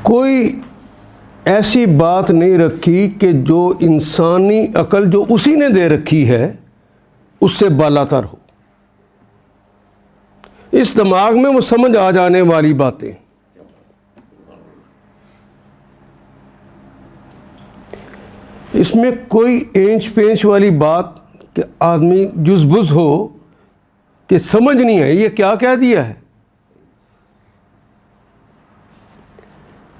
کوئی ایسی بات نہیں رکھی کہ جو انسانی عقل جو اسی نے دے رکھی ہے اس سے بالاتر ہو. اس دماغ میں وہ سمجھ آ جانے والی باتیں. اس میں کوئی اینچ پینچ والی بات کہ آدمی جز بز ہو کہ سمجھ نہیں ہے یہ کیا کہہ دیا ہے.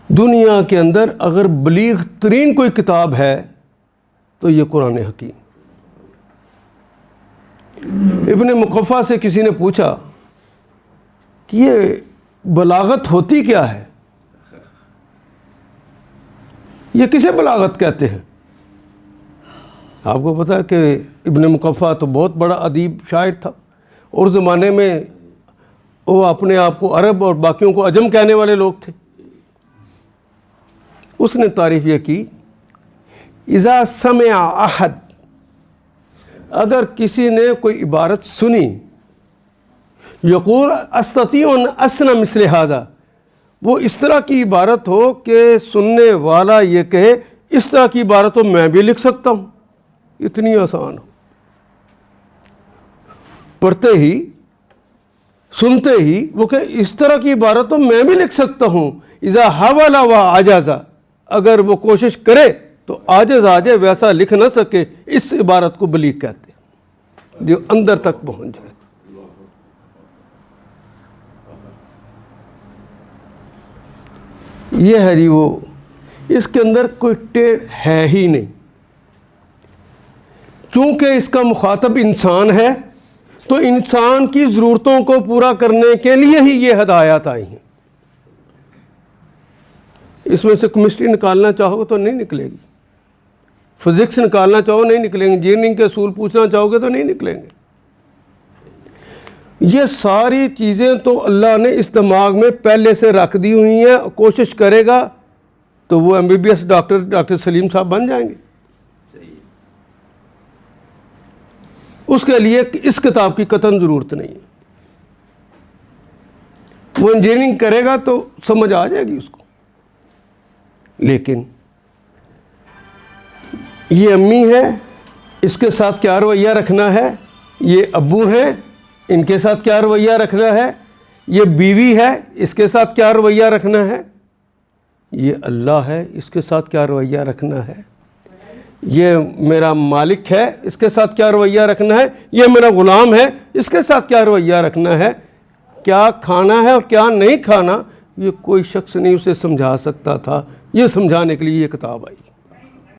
دنیا کے اندر اگر بلیغ ترین کوئی کتاب ہے تو یہ قرآن حکیم. ابن مقفع سے کسی نے پوچھا کہ یہ بلاغت ہوتی کیا ہے, یہ کسے بلاغت کہتے ہیں؟ آپ کو پتہ ہے کہ ابن مقفع تو بہت بڑا ادیب شاعر تھا, اور زمانے میں وہ اپنے آپ کو عرب اور باقیوں کو عجم کہنے والے لوگ تھے. اس نے تعریف یہ کی, اذا سمع احد, اگر کسی نے کوئی عبارت سنی, یقول استطیع ان اصنع مثل ھذا, وہ اس طرح کی عبارت ہو کہ سننے والا یہ کہے اس طرح کی عبارت تو میں بھی لکھ سکتا ہوں, اتنی آسان ہو. پڑھتے ہی سنتے ہی وہ کہ اس طرح کی عبارت تو میں بھی لکھ سکتا ہوں. اذا حاول و عجز, اگر وہ کوشش کرے تو عاجز آ جائے, ویسا لکھ نہ سکے, اس عبارت کو بلیغ کہتے ہیں جو اندر تک پہنچ جائے. یہ ہے جی وہ, اس کے اندر کوئی ٹیڑھ ہے ہی نہیں. چونکہ اس کا مخاطب انسان ہے تو انسان کی ضرورتوں کو پورا کرنے کے لیے ہی یہ ہدایات آئی ہیں. اس میں سے کیمسٹری نکالنا چاہو تو نہیں نکلے گی, فزکس نکالنا چاہو نہیں نکلیں گے, انجینئرنگ کے اصول پوچھنا چاہو گے تو نہیں نکلیں گے. یہ ساری چیزیں تو اللہ نے اس دماغ میں پہلے سے رکھ دی ہوئی ہیں. کوشش کرے گا تو وہ MBBS ڈاکٹر سلیم صاحب بن جائیں گے. اس کے لیے اس کتاب کی قطعاً ضرورت نہیں ہے. وہ انجینئرنگ کرے گا تو سمجھ آ جائے گی اس کو. لیکن یہ امی ہے, اس کے ساتھ کیا رویہ رکھنا ہے, یہ ابو ہیں, ان کے ساتھ کیا رویہ رکھنا ہے, یہ بیوی ہے, اس کے ساتھ کیا رویہ رکھنا ہے, یہ اللہ ہے, اس کے ساتھ کیا رویہ رکھنا ہے, یہ میرا مالک ہے, اس کے ساتھ کیا رویہ رکھنا ہے, یہ میرا غلام ہے, اس کے ساتھ کیا رویہ رکھنا ہے, کیا کھانا ہے اور کیا نہیں کھانا, یہ کوئی شخص نہیں اسے سمجھا سکتا تھا. یہ سمجھانے کے لیے یہ کتاب آئی.